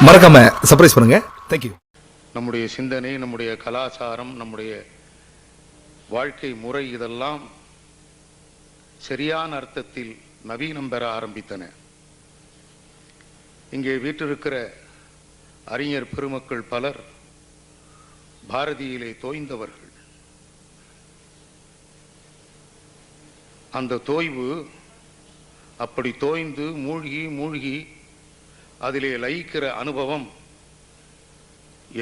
மறக்காம சர்ப்ரைஸ் பண்ணுங்க. தேங்க்யூ. நம்முடைய சிந்தனை, நம்முடைய கலாச்சாரம், நம்முடைய வாழ்க்கை முறை இதெல்லாம் சரியான அர்த்தத்தில் நவீனம் பெற ஆரம்பித்தன. இங்கே வீற்றிருக்கிற அறிஞர் பெருமக்கள் பலர் பாரதியிலே தோய்ந்தவர்கள். அந்த தோய்வு அப்படி தோய்ந்து மூழ்கி மூழ்கி அதிலே லயிக்கிற அனுபவம்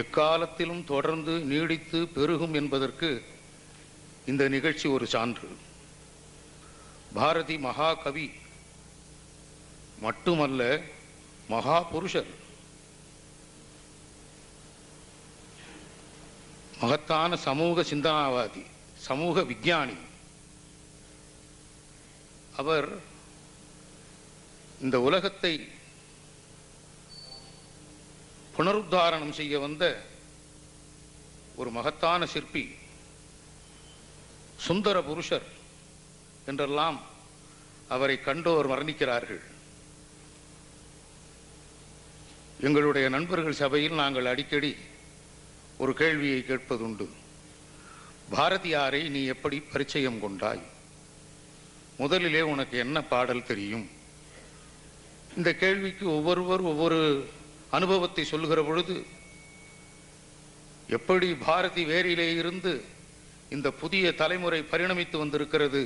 எக்காலத்திலும் தொடர்ந்து நீடித்து பெருகும் என்பதற்கு இந்த நிகழ்ச்சி ஒரு சான்று. பாரதி மகாகவி மட்டுமல்ல, மகா புருஷர், மகத்தான சமூக சிந்தனாவாதி, சமூக விஞ்ஞானி. அவர் இந்த உலகத்தை புனருத்தாரணம் செய்ய வந்த ஒரு மகத்தான சிற்பி, சுந்தர புருஷர் என்றெல்லாம் அவரை கண்டோர் வர்ணிக்கிறார்கள். எங்களுடைய நண்பர்கள் சபையில் நாங்கள் அடிக்கடி ஒரு கேள்வியை கேட்பதுண்டு. பாரதியாரை நீ எப்படி பரிச்சயம் கொண்டாய்? முதலிலே உனக்கு என்ன பாடல் தெரியும்? இந்த கேள்விக்கு ஒவ்வொருவர் ஒவ்வொரு அனுபவத்தை சொல்லுகிற பொழுது எப்படி பாரதி வேரிலே இருந்து இந்த புதிய தலைமுறை பரிணமித்து வந்திருக்கிறது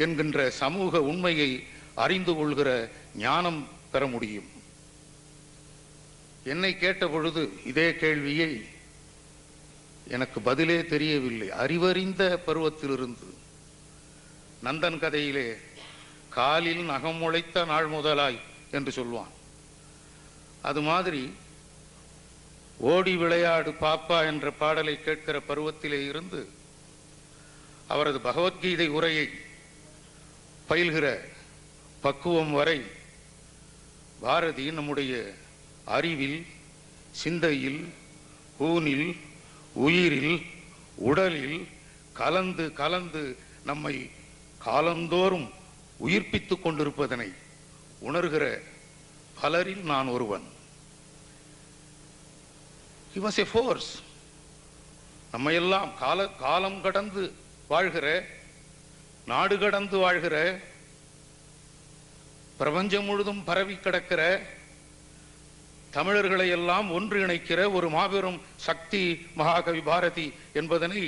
என்கின்ற சமூக உண்மையை அறிந்து கொள்கிற ஞானம் பெற முடியும். என்னை கேட்ட பொழுது இதே கேள்வியை எனக்கு பதிலே தெரியவில்லை. அறிவறிந்த பருவத்திலிருந்து நந்தன் கதையிலே காலில் நகம் முளைத்த நாள் முதலாய் என்று சொல்வான். அது மாதிரி ஓடி விளையாடு பாப்பா என்ற பாடலை கேட்கிற பருவத்திலே இருந்து அவரது பகவத்கீதை உரையை பயில்கிற பக்குவம் வரை பாரதி நம்முடைய அறிவில், சிந்தையில், ஊனில், உயிரில், உடலில் கலந்து கலந்து நம்மை காலந்தோறும் உயிர்ப்பித்துக் கொண்டிருப்பதனை உணர்கிற பலரில் நான் ஒருவன். He was a force. நம்மையெல்லாம் காலம் கடந்து வாழ்கிற, நாடு கடந்து வாழ்கிற, பிரபஞ்சம் முழுதும் பரவி கிடக்கிற தமிழர்களை எல்லாம் ஒன்றிணைக்கிற ஒரு மாபெரும் சக்தி மகாகவி பாரதி என்பதனை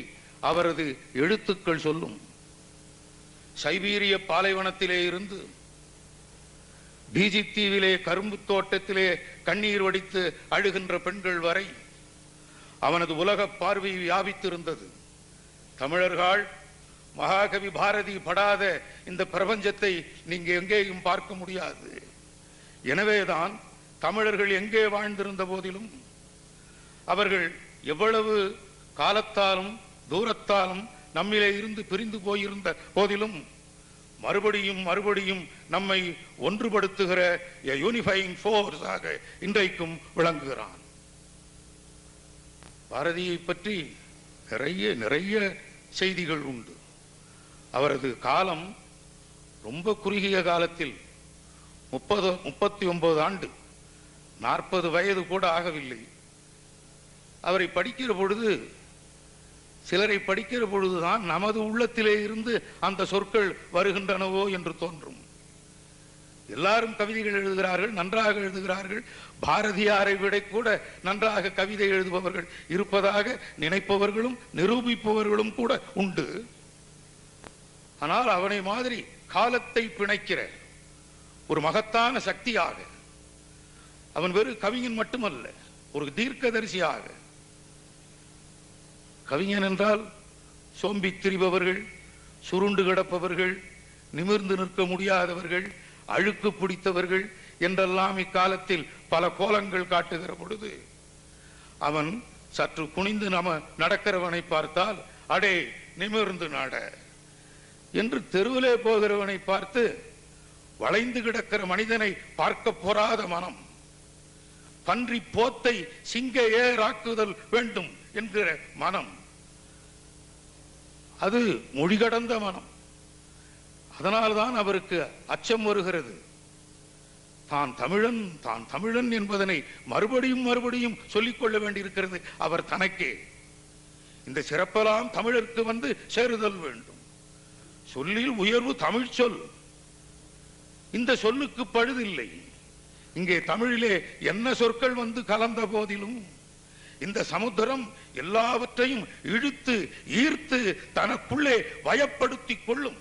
அவரது எழுத்துக்கள் சொல்லும். சைபீரிய பாலைவனத்திலே இருந்து பீஜி தீவிலே கரும்பு தோட்டத்திலே கண்ணீர் வடித்து அழுகின்ற பெண்கள் வரை அவனது உலக பார்வை வியாபித்திருந்தது. தமிழர்கள் மகாகவி பாரதி படாத இந்த பிரபஞ்சத்தை நீங்க எங்கேயும் பார்க்க முடியாது. எனவேதான் தமிழர்கள் எங்கே வாழ்ந்திருந்த போதிலும், அவர்கள் எவ்வளவு காலத்தாலும் தூரத்தாலும் நம்மிலே இருந்து பிரிந்து போயிருந்த போதிலும் மறுபடியும் மறுபடியும் நம்மை ஒன்றுபடுத்துகிற யூனிஃபையிங் ஃபோர்ஸ் ஆக இன்றைக்கும் விளங்குகிறான். பாரதியை பற்றி நிறைய நிறைய செய்திகள் உண்டு. அவரது காலம் ரொம்ப குறுகிய காலத்தில் 39 ஆண்டு, 40 வயது கூட ஆகவில்லை. அவரை படிக்கிற பொழுது, சிலரை படிக்கிற பொழுதுதான் நமது உள்ளத்திலே இருந்து அந்த சொற்கள் வருகின்றனவோ என்று தோன்றும். எல்லாரும் கவிதைகள் எழுதுகிறார்கள், நன்றாக எழுதுகிறார்கள். பாரதியாரை விட கூட நன்றாக கவிதை எழுதுபவர்கள் இருப்பதாக நினைப்பவர்களும் நிரூபிப்பவர்களும் கூட உண்டு. ஆனால் அவனை மாதிரி காலத்தை பிணைக்கிற ஒரு மகத்தான சக்தியாக அவன் வெறும் கவிஞன் மட்டுமல்ல, ஒரு தீர்க்கதரிசியாக. கவிஞன் என்றால் சோம்பி திரிபவர்கள், சுருண்டு கிடப்பவர்கள், நிமிர்ந்து நிற்க முடியாதவர்கள், அழுக்கு பிடித்தவர்கள் என்றெல்லாம் இக்காலத்தில் பல கோலங்கள் காட்டுகிற பொழுது அவன் சற்று குனிந்து நாம நடக்கிறவனை பார்த்தால் அடே நிமிர்ந்து நட என்று தெருவிலே போகிறவனை பார்த்து வளைந்து கிடக்கிற மனிதனை பார்க்க பொறாத மனம், பன்றி போத்தை சிங்க ஏறாக்குதல் வேண்டும் என்கிற மனம், அது மொழி கடந்த மனம். அதனால்தான் அவருக்கு அச்சம் வருகிறது. தான் தமிழன் தான் தமிழன் என்பதனை மறுபடியும் மறுபடியும் சொல்லிக்கொள்ள வேண்டியிருக்கிறது அவர் தனக்கே. இந்த சிறப்பெல்லாம் தமிழருக்கு வந்து சேருதல் வேண்டும். சொல்லில் உயர்வு தமிழ் சொல். இந்த சொல்லுக்கு பழுதில்லை. இங்கே தமிழிலே என்ன சொற்கள் வந்து கலந்த போதிலும் இந்த சமுத்திரம் எல்லாவற்றையும் இழுத்து ஈர்த்து தனக்குள்ளே வயப்படுத்திக் கொள்ளும்.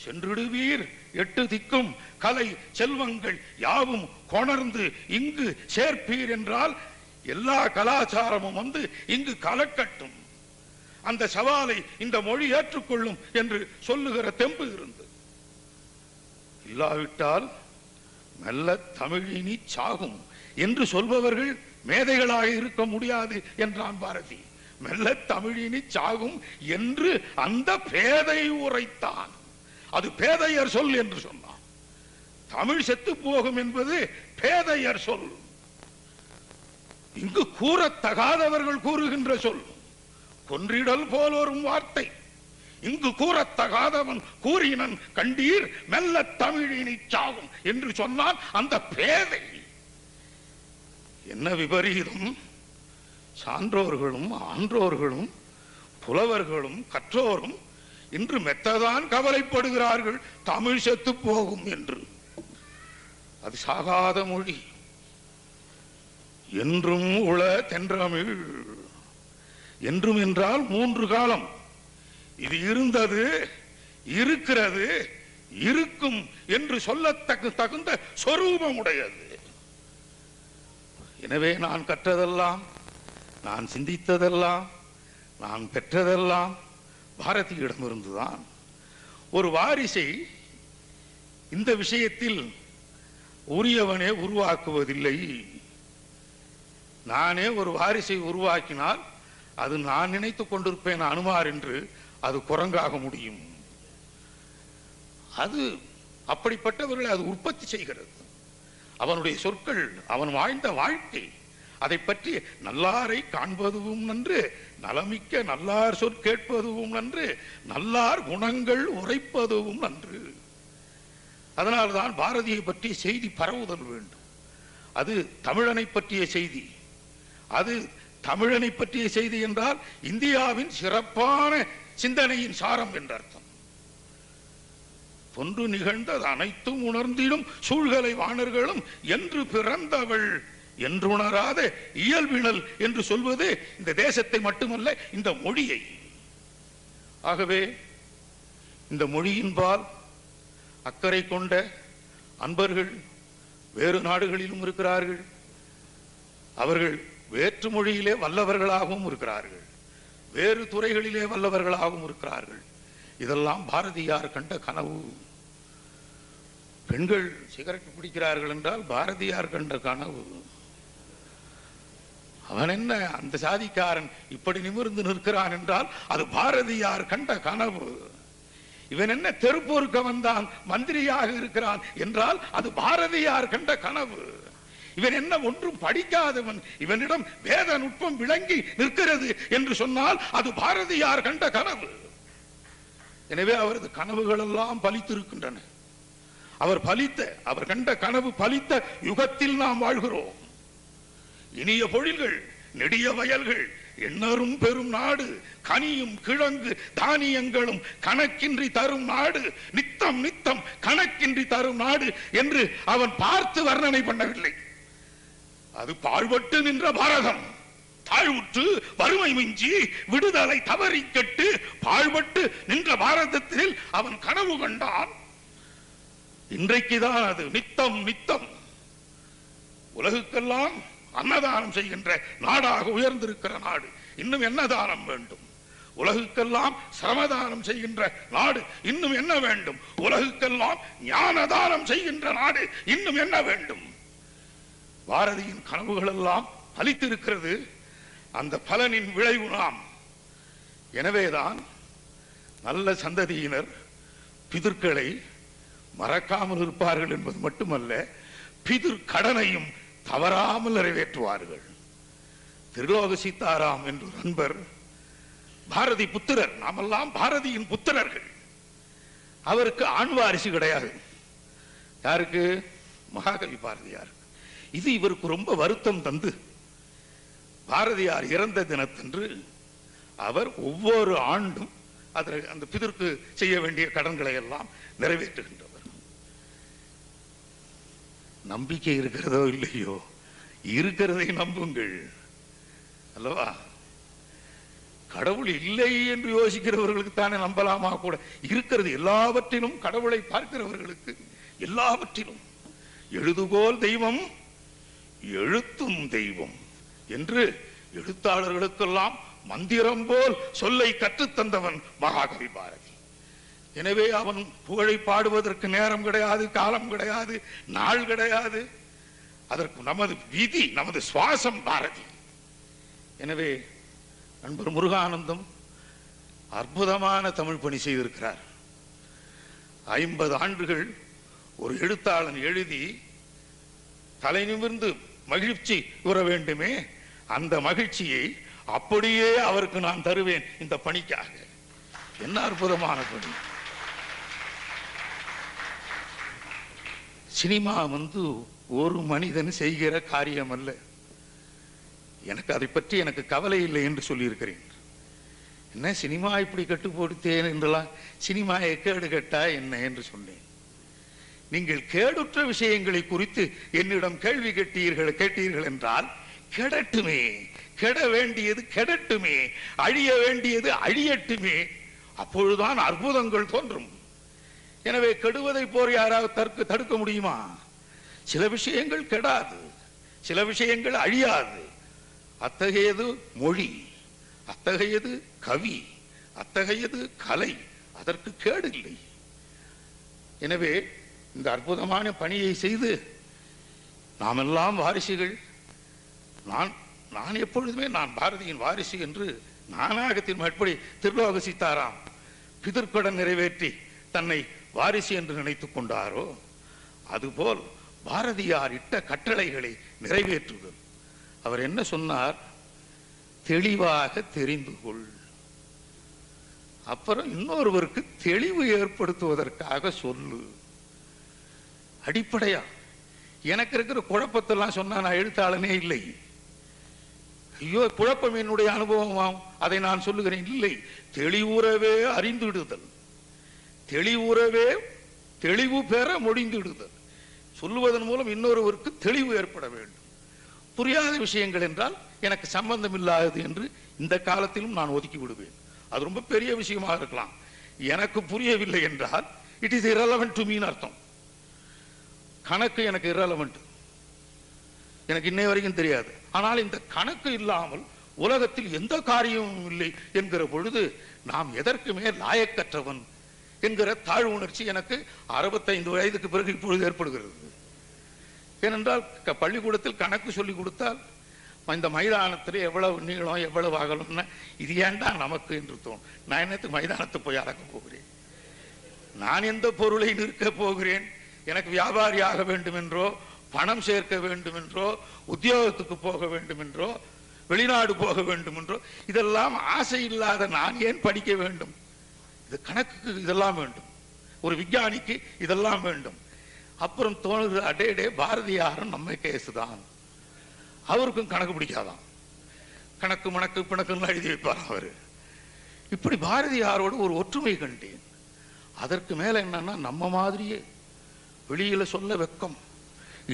சென்றிடுவீர் எட்டு திக்கும் கலை செல்வங்கள் யாவும் கொணர்ந்து இங்கு சேர்ப்பீர் என்றால் எல்லா கலாச்சாரமும் வந்து இங்கு கலக்கட்டும். அந்த சவாலை இந்த மொழி ஏற்றுக்கொள்ளும் என்று சொல்லுகிற தெம்பு இருந்து இல்லாவிட்டால் மெல்ல தமிழினி சாகும் என்று சொல்பவர்கள் மேதைகளாக இருக்க முடியாது என்றான் பாரதி. மெல்ல தமிழினி சாகும் என்று அந்த பேதை உரைத்தான். அது பேதையர் சொல் என்று சொன்னான். தமிழ் செத்து போகும் என்பது பேதையர் சொல். இங்கு கூறத்தகாதவர்கள் கூறுகின்ற சொல். கொன்றிடல் போல் வரும் வார்த்தை. இங்கு கூறத்தகாதவன் கூறினன் கண்டீர் மெல்ல தமிழினி சாகும் என்று சொன்னான் அந்த பேதை. என்ன விபரீதம்! சான்றோர்களும் ஆன்றோர்களும் புலவர்களும் கற்றோரும் இன்று மெத்ததான் கவலைப்படுகிறார்கள் தமிழ் செத்து போகும் என்று. அது சாகாத மொழி. என்றும் உள தென்றமிழ். என்றும் என்றால் 3 காலம். இது இருந்தது, இருக்கிறது, இருக்கும் என்று சொல்லத்தக்க தகுந்த சொரூபம் உடையது. எனவே நான் கற்றதெல்லாம், நான் சிந்தித்ததெல்லாம், நான் பெற்றதெல்லாம் பாரதியிடமிருந்துதான். ஒரு வாரிசை இந்த விஷயத்தில் உரியவனே உருவாக்குவதில்லை. நானே ஒரு வாரிசை உருவாக்கினால் அது நான் நினைத்துக் கொண்டிருப்பேன் அனுமார் என்று அது குரங்காக முடியும். அது அப்படிப்பட்டவர்களை அது உற்பத்தி செய்கிறது. அவனுடைய சொற்கள், அவன் வாழ்ந்த வாழ்க்கை, அதை பற்றி நல்லாரை காண்பதுவும் நன்று, நலமிக்க நல்லார் சொற் கேட்பதுவும் நன்று, நல்லார் குணங்கள் உரைப்பதுவும் நன்று. அதனால்தான் பாரதியை பற்றிய செய்தி பரவுதல் வேண்டும். அது தமிழனை பற்றிய செய்தி. அது தமிழனை பற்றிய செய்தி என்றால் இந்தியாவின் சிறப்பான சிந்தனையின் சாரம் என்ற அர்த்தம். தொன்று நிகழ்ந்தது அனைத்தும் உணர்ந்திடும் சூழ்கலை வாணர்களும் என்று பிறந்தவள் என்றுணராத இயல்பினல் என்று சொல்வது இந்த தேசத்தை மட்டுமல்ல, இந்த மொழியை. ஆகவே இந்த மொழியின்பால் அக்கறை கொண்ட அன்பர்கள் வேறு நாடுகளிலும் இருக்கிறார்கள். அவர்கள் வேற்று மொழியிலே வல்லவர்களாகவும் இருக்கிறார்கள், வேறு துறைகளிலே வல்லவர்களாகவும் இருக்கிறார்கள். இதெல்லாம் பாரதியார் கண்ட கனவு. பெண்கள் சிகரெட் பிடிக்கிறார்கள் என்றால் பாரதியார் கண்ட கனவு. அவன் என்ன அந்த சாதிக்காரன் இப்படி நிமிர்ந்து நிற்கிறான் என்றால் அது பாரதியார் கண்ட கனவு. இவன் என்ன தெருப்பொருக்க வந்தான் மந்திரியாக இருக்கிறான் என்றால் அது பாரதியார் கண்ட கனவு. இவன் என்ன ஒன்றும் படிக்காதவன், இவனிடம் வேத நுட்பம் விளங்கி நிற்கிறது என்று சொன்னால் அது பாரதியார் கண்ட கனவு. எனவே அவரது கனவுகள் எல்லாம் பலித்திருக்கின்றன. அவர் கண்ட கனவு பலித்த யுகத்தில் நாம் வாழ்கிறோம். இனிய பொழில்கள், நெடிய வயல்கள், எண்ணரும் பெரும் நாடு, கனியும் கிழங்கு தானியங்களும் கணக்கின்றி தரும் நாடு, நித்தம் நித்தம் கணக்கின்றி தரும் நாடு என்று அவன் பார்த்து வர்ணனை பண்ணவில்லை. அது பாழ்பட்டு நின்ற பாரதம், தாழ்வுற்று வறுமை மிஞ்சி விடுதலை தவறி கெட்டு பாழ்பட்டு நின்ற பாரதத்தில் அவன் கனவு கண்டான். இன்றைக்குதான் அது நித்தம் நித்தம் உலகுக்கெல்லாம் அன்னதானம் செய்கின்ற நாடாக உயர்ந்திருக்கிற நாடு. இன்னும் என்ன தானம் வேண்டும்? உலகுக்கெல்லாம் சிரமதானம் செய்கின்ற நாடு. இன்னும் என்ன வேண்டும்? உலகுக்கெல்லாம் ஞானதானம் செய்கின்ற நாடு. இன்னும் என்ன வேண்டும்? பாரதியின் கனவுகள் எல்லாம் பலித்திருக்கிறது. அந்த பலனின் விளைவு நாம். எனவேதான் நல்ல சந்ததியினர் பிதர்களை மறக்காமல் இருப்பார்கள் என்பது மட்டுமல்ல, பிதிர் கடனையும் தவறாமல் நிறைவேற்றுவார்கள். திருலோக சீதாராம் என்ற நண்பர் பாரதி புத்திரர். நாமெல்லாம் பாரதியின் புத்திரர்கள். அவருக்கு ஆண் வாரிசு கிடையாது. யாருக்கு? மகாகவி பாரதியார். இது இவருக்கு ரொம்ப வருத்தம் தந்து பாரதியார் இறந்த தினத்தன்று அவர் ஒவ்வொரு ஆண்டும் அந்த பிதற்கு செய்ய வேண்டிய கடன்களை எல்லாம் நிறைவேற்றுகின்றவர். நம்பிக்கை இருக்கிறதோ இல்லையோ, இருக்கிறதை நம்புங்கள் அல்லவா? கடவுள் இல்லை என்று யோசிக்கிறவர்களுக்கு தானே நம்பலாமா? கூட இருக்கிறது எல்லாவற்றிலும் கடவுளை பார்க்கிறவர்களுக்கு எல்லாவற்றிலும் எழுதுகோல் தெய்வம் எழுத்தும் தெய்வம் என்று எழுத்தாளர்களுக்கெல்லாம் மந்திரம் போல் சொல்லை கற்றுத்தந்தவன் மகாகவி பாரதி. எனவே அவன் புகழை பாடுவதற்கு நேரம் கிடையாது, காலம் கிடையாது, நாள் கிடையாது. அதற்கு நமது விதி, நமது சுவாசம் பாரதி. எனவே நண்பர் முருகானந்தம் அற்புதமான தமிழ் பணி செய்திருக்கிறார். 50 ஆண்டுகள் ஒரு எழுத்தாளன் எழுதி தலை நிமிர்ந்து மகிழ்ச்சி கூற வேண்டுமே, அந்த மகிழ்ச்சியை அப்படியே அவருக்கு நான் தருவேன் இந்த பணிக்காக. என்ன அற்புதமான பணி! சினிமா ஒரு மனிதன் செய்கிற காரியம் அல்ல. எனக்கு அதை பற்றி எனக்கு கவலை இல்லை என்று சொல்லியிருக்கிறேன். என்ன சினிமா இப்படி கட்டு போடுத்தேன் என்றெல்லாம், சினிமா கேடு கட்டா என்ன என்று சொன்னேன். நீங்கள் கேடுற்ற விஷயங்களை குறித்து என்னிடம் கேள்வி கேட்டீர்கள் என்றால் கெடட்டுமே, கெட வேண்டியது கெடட்டுமே, அழிய வேண்டியது அழியட்டுமே, அப்பொழுதுதான் அற்புதங்கள் தோன்றும். எனவே கெடுவதை போர் யாராவது தடுக்க முடியுமா? சில விஷயங்கள் கெடாது, சில விஷயங்கள் அழியாது. அத்தகையது மொழி, அத்தகையது கவி, அத்தகையது கலை, அதற்கு கேடு இல்லை. எனவே இந்த அற்புதமான பணியை செய்து நாமெல்லாம் வாரிசுகள். நான் எப்பொழுதுமே நான் பாரதியின் வாரிசு என்று நானாகத்தின் மேற்படி திருலோக சீதாராம் பிதற்கடன் நிறைவேற்றி தன்னை வாரிசு என்று நினைத்துக் கொண்டாரோ, அதுபோல் பாரதியார் இட்ட கட்டளைகளை நிறைவேற்றுதல். அவர் என்ன சொன்னார்? தெளிவாக தெரிந்து கொள். அப்புறம் இன்னொருவருக்கு தெளிவு ஏற்படுத்துவதற்காக சொல்லு. அடிப்படையா எனக்கு இருக்கிற குழப்பத்தெல்லாம் சொன்னா நான் எழுத்தாளனே இல்லை. ஐயோ, குழப்பம் என்னுடைய அனுபவமாம், அதை நான் சொல்லுகிறேன். இல்லை, தெளிவுறவே அறிந்துவிடுதல், தெளிவுறவே தெளிவு பெற முடிந்துவிடுதல். சொல்லுவதன் மூலம் இன்னொருவருக்கு தெளிவு ஏற்பட வேண்டும். புரியாத விஷயங்கள் என்றால் எனக்கு சம்பந்தம் இல்லாதது என்று இந்த காலத்திலும் நான் ஒதுக்கி விடுவேன். அது ரொம்ப பெரிய விஷயமாக இருக்கலாம். எனக்கு புரியவில்லை என்றால் it is irrelevant to me அர்த்தம். கணக்கு எனக்கு irrelevant, எனக்கு இன்னை வரைக்கும் தெரியாது. ஆனால் இந்த கணக்கு இல்லாமல் உலகத்தில் எந்த காரியமும் இல்லை என்கிற பொழுது நாம் எதற்குமே லாயக்கற்றவன் என்கிற தாழ்வு உணர்ச்சி எனக்கு 65 வயதுக்கு பிறகு இப்பொழுது ஏற்படுகிறது. ஏனென்றால் பள்ளிக்கூடத்தில் கணக்கு சொல்லி கொடுத்தால் இந்த மைதானத்தில் எவ்வளவு நீளம் எவ்வளவு அகலம்னா இது ஏண்டா நமக்கு என்று தோணும். நான் என்னத்துக்கு மைதானத்தை போய் அளக்க போகிறேன்? நான் எந்த பொருளை நிற்க போகிறேன்? எனக்கு வியாபாரியாக வேண்டும் என்றோ, பணம் சேர்க்க வேண்டும் என்றோ, உத்தியோகத்துக்கு போக வேண்டும் என்றோ, வெளிநாடு போக வேண்டும் என்றோ, இதெல்லாம் ஆசை இல்லாத நான் ஏன் படிக்க வேண்டும்? இது கணக்குக்கு இதெல்லாம் வேண்டும், ஒரு விஞ்ஞானிக்கு இதெல்லாம் வேண்டும். அப்புறம் தோணுது, அடே பாரதியாரும் நம்ம கேசுதான், அவருக்கும் கணக்கு பிடிக்காதான், கணக்கு மணக்கு பிணக்குன்னு எழுதி வைப்பார் அவரு. இப்படி பாரதியாரோடு ஒரு ஒற்றுமை கண்டேன். அதற்கு மேல என்னன்னா, நம்ம மாதிரியே வெளியில சொல்ல வெக்கம்,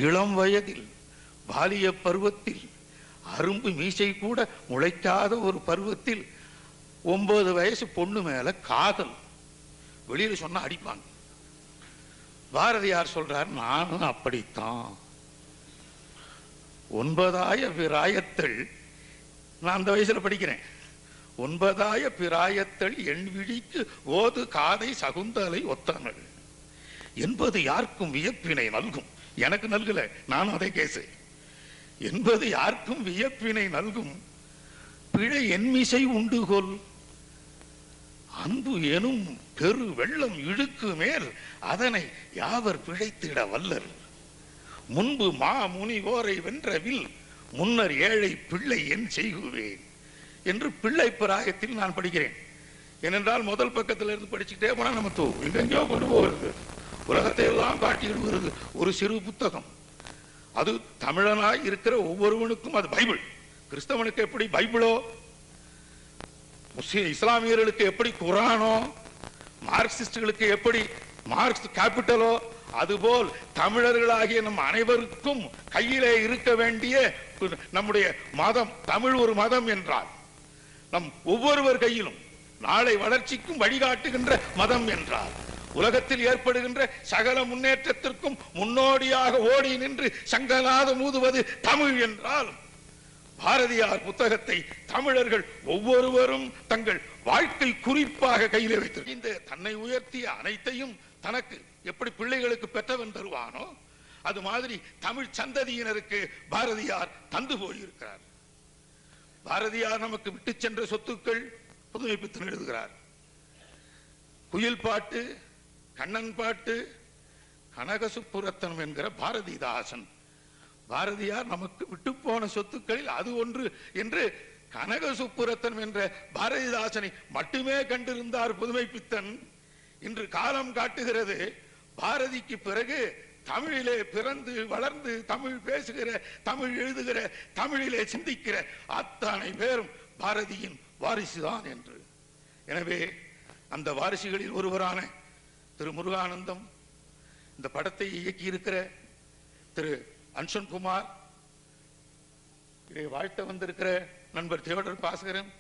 இளம் வயதில் பாலிய பருவத்தில் அரும்பு மீசை கூட முளைக்காத ஒரு பருவத்தில் 9 வயசு பொண்ணு மேல காதல், வெளியில சொன்னா அடிப்பாங்க. பாரதியார் சொல்றார், நானும் அப்படித்தான். 9ஆய பிராயத்தள், நான் அந்த வயசுல படிக்கிறேன். 9ஆய பிராயத்தள் என் விழிக்கு ஓது காதை சகுந்தலை ஒத்தனள் என்பது யாருக்கும் வியப்பினை நல்கும். எனக்கு நல்கல, நானும் அதே கேசு. என்பது யாருக்கும் வியப்பினை நல்கும் பிழை என்மிசை உண்டுகொல், அன்பு எனும் பெரு வெள்ளம் இழுக்கு மேல் அதனை யாவர் பிழைத்திட வல்லர், முன்பு மா முனிவோரை வென்றவில் முன்னர் ஏழை பிள்ளை என் செய்குவேன் என்று பிள்ளை பிராயத்தில் நான் படிக்கிறேன். ஏனென்றால் முதல் பக்கத்தில் இருந்து படிச்சுட்டே போனா நம்ம எங்கெங்கயோ கொண்டு போகிறது. உலகத்தை எல்லாம் காட்டியிடுவது ஒரு சிறு புத்தகம். அது தமிழனாய் இருக்கிற ஒவ்வொருவனுக்கும் அது பைபிள். கிறிஸ்தவனுக்கு எப்படி பைபிளோ, இஸ்லாமியர்களுக்கு எப்படி குரானோ, மார்க்சிஸ்டுகளுக்கு எப்படி மார்க்ஸ் கேபிட்டலோ, அதுபோல் தமிழர்களாகிய நம் அனைவருக்கும் கையிலே இருக்க வேண்டிய நம்முடைய மதம், தமிழ் ஒரு மதம் என்றால் நம் ஒவ்வொருவர் கையிலும் நாளை வளர்ச்சிக்கும் வழிகாட்டுகின்ற மதம் என்றால், உலகத்தில் ஏற்படுகின்ற சகல முன்னேற்றத்திற்கும் முன்னோடியாக ஓடி நின்று சங்கநாதம் ஊதுவது தமிழ் என்றால், பாரதியார் புத்தகத்தை தமிழர்கள் ஒவ்வொருவரும் தங்கள் வாழ்க்கை குறிப்பாக கையிலே வைத்து இந்த தன்னை உயர்த்திய அனைத்தையும் தனக்கு எப்படி பிள்ளைகளுக்கு பெற்றவன் தருவானோ அது மாதிரி தமிழ் சந்ததியினருக்கு பாரதியார் தந்து போயிருக்கிறார். பாரதியார் நமக்கு விட்டு சென்ற சொத்துக்கள் புதுமைப்பித்தன் எழுதுகிறார். குயில் பாட்டு, கண்ணன் பாட்டு, கனகசுப்புரத்தனம் என்கிற பாரதிதாசன். பாரதியார் நமக்கு விட்டு போன சொத்துக்களில் அது ஒன்று என்று கனகசுப்புரத்தனம் என்ற பாரதிதாசனை மட்டுமே கண்டிருந்தார் புதுமைப்பித்தன். இன்று காலம் காட்டுகிறது, பாரதிக்கு பிறகு தமிழிலே பிறந்து வளர்ந்து தமிழ் பேசுகிற, தமிழ் எழுதுகிற, தமிழிலே சிந்திக்கிற அத்தனை பேரும் பாரதியின் வாரிசுதான் என்று. எனவே அந்த வாரிசுகளில் ஒருவரான திரு முருகானந்தம், இந்த படத்தை இயக்கியிருக்கிற திரு அன்ஷன்குமார், இதை வாழ்த்த வந்திருக்கிற நண்பர் தேவடர் பாஸ்கரன்,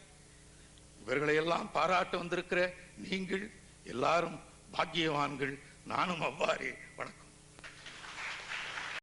இவர்களை எல்லாம் பாராட்ட வந்திருக்கிற நீங்கள் எல்லாரும் பாக்கியவான்கள். நானும் அவ்வாறே. வணக்கம்.